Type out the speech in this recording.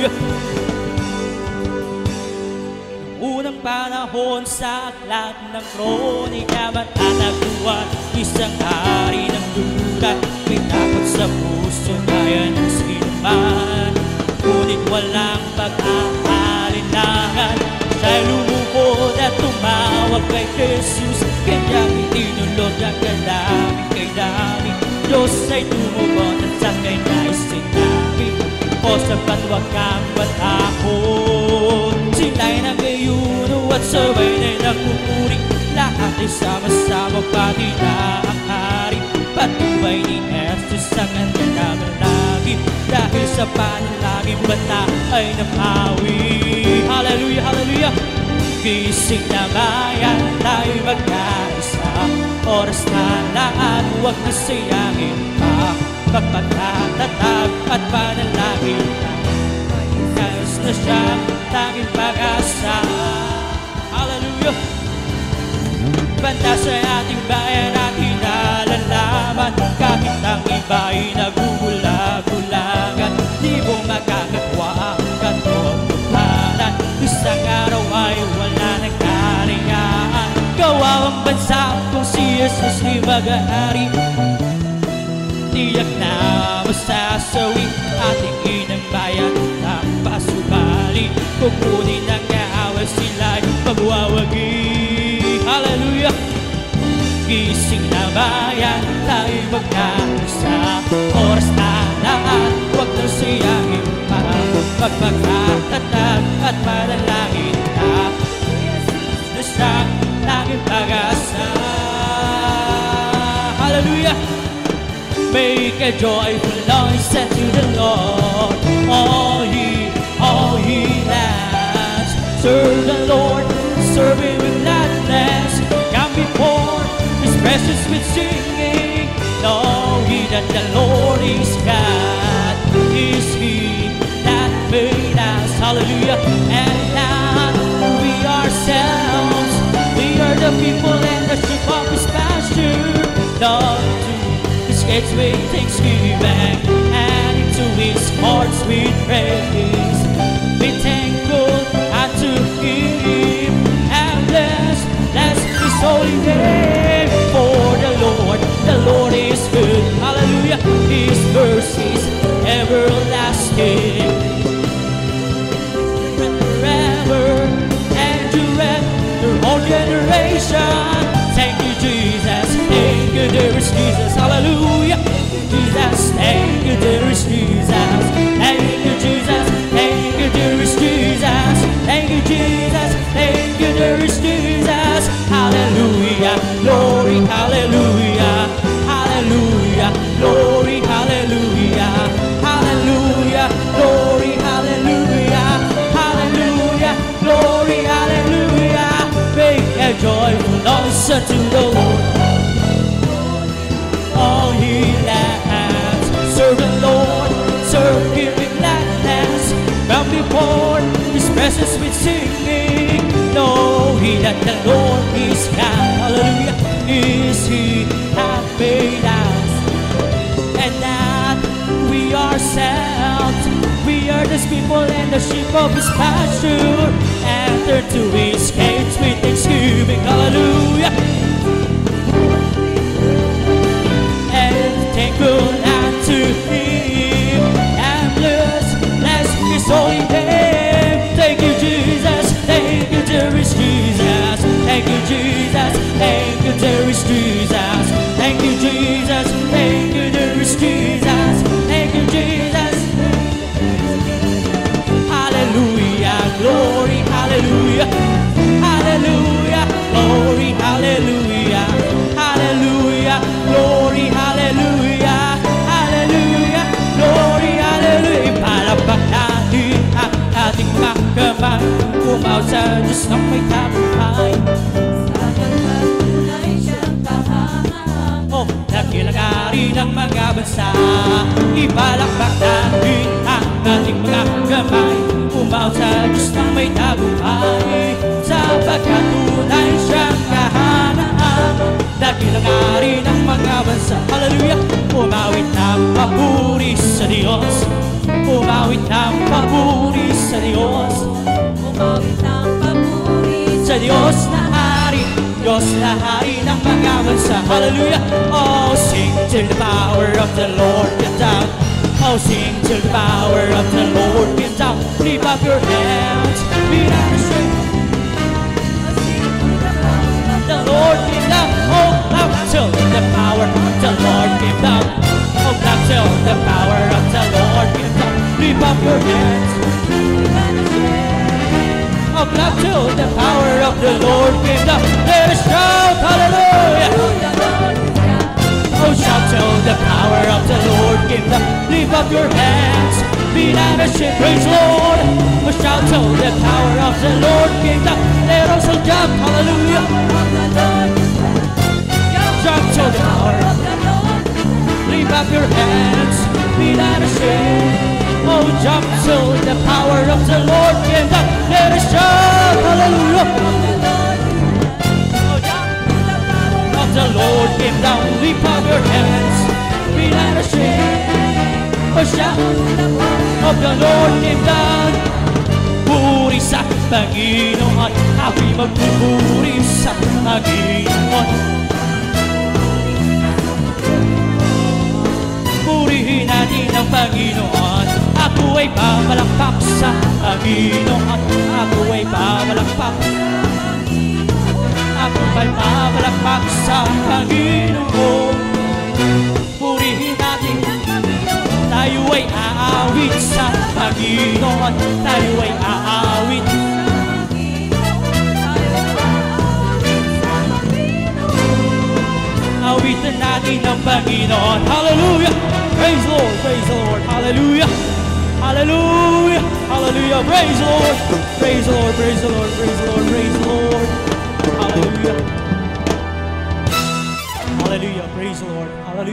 Hallelujah. Unang panahon sa aklat ng kronika, matatagpuan isang hari ng duda. May takot sa puso kaya ng sinuman, ngunit walang pag-aalinlangan. Siya'y lumubod at tumawag kay Jesus, kanyang itinulog ang kadaming kay dami. Diyos ay tumugon at sa kanya sinabi, o sapat wag kang matakot. Sila'y nag-ayuno at sabay na'y nagpupuri, lahat ay sama-sama pati na ang hari. Patubay ni Jesus sa kanya naman lagi, dahil sa panalangin bata ay napawi. Hallelujah, hallelujah. Gising na bayan, tayo magkaisa, oras na lahat, huwag na sayangin pa. Pagpatatatag at panalangin na, nais na siyang tanging pag-asa. Hallelujah. Banda sa ating bayan natin nalalaman, kahit ang iba'y nagugulag-gulagan, di mo magkakatwa ang katotohanan. Isang araw ay wala ng kalingaan, kawawang bansa kung si Jesus di mag-ahari. Tiyak na masasawi ating inang bayan ng pasubali, kukunin ang kaaway sila'y magwawagi. Hallelujah. Gising na bayan, tayo magkaisa, oras na lahat, huwag na sayangin pa. Pagpagtatatag at panalangin na, Jesus na siyang tanging pag-asa. Hallelujah. Make a joyful noise unto the Lord, all ye lands. Serve the Lord, serve Him with gladness. Come before His presence with singing. Know ye that the Lord is God, is He that made us. Hallelujah. And not we ourselves, we are the people and the sheep of His pasture. Love to gates with thanksgiving, and into His courts with praise. Be thankful unto Him, and bless His holy name. For the Lord is good. Hallelujah. His mercies everlasting, forever and through all generation. Thank you, Jesus. Thank you, there is Jesus. Hallelujah. Jesus, thank you, there is Jesus. Thank you, Jesus. Thank you, there is Jesus. Thank you, Jesus. Thank you, there is Jesus. Hallelujah. Glory, hallelujah. Hallelujah. Glory, hallelujah. Hallelujah. Glory, hallelujah. Hallelujah. Glory, hallelujah. Make a joyful noise unto the Lord, all ye lands. Serve the Lord, serve Him with gladness. Come before His presence with singing. Know ye that the Lord is God. Hallelujah. Is He that made us, and that we ourselves, we are His people and the sheep of His pasture. Enter to His gates with thanksgiving. Hallelujah. And thankful unto Him, and bless His holy name. Thank you, Jesus. Thank you, there is Jesus. Thank you, Jesus. Thank you, there is Jesus. Thank you, Jesus. Thank you, there is Jesus. Thank you, Jesus. Hallelujah. Glory, hallelujah. Hallelujah. Glory, hallelujah. Hallelujah. Glory, hallelujah. Hallelujah. Glory, hallelujah. Ipalabak natin ang ating kakamay, umawat sa Diyos ng may tagumpay. Oh, dakilang ari ng mga bansa, ipalakpak natin ang ating mga kamay, umawat sa Diyos ng may tagumpay. Sapagkat tunay siyang kahanaan, dakilang ari ng mga bansa. Hallelujah. Umawit ng papuri sa Diyos, umawit ng papuri sa Diyos, umawit ng papuri sa Diyos na hari, Diyos na hari ng mga bansa. Hallelujah! Oh, sing till the power of the Lord comes down. Oh, sing till the power of the Lord comes down. Lift up your hands, be not ashamed. The Lord came down. Oh, clap till the power of the Lord came down. Oh, clap till the power of the Lord came down. Lift up your hands. Oh, clap till the power of the Lord came down. Let us shout, hallelujah. Oh, shout till the power of the Lord came down. Lift up your hands, be not ashamed. Praise the Lord. Oh, shout till the power of the Lord came down. Let us all jump, hallelujah. Jump till the power of the Lord. Lift up your hands, be not ashamed. Oh, jump till the power of the Lord came down. Let us shout, hallelujah. Oh, jump till the power of the Lord came down. Lift up your hands, be not ashamed. Oh, shout of the Lord came down. Puri sa Panginoon, ako'y magpupuri sa Panginoon. Purihin natin ang Panginoon. Ako ay pamalakpak sa Panginoon. Ako ay pamalakpak. Ako ay pamalakpak sa Panginoon. Purihin natin. Tayo ay aawit sa Panginoon. Tayo ay aawit. Awitin natin ang Panginoon. Hallelujah! Praise the Lord, praise the Lord. Hallelujah! Hallelujah! Hallelujah! Praise the Lord! Praise the Lord, praise the Lord, praise the Lord, praise the Lord. Hallelujah! Hallelujah! Praise the Lord. Hallelujah!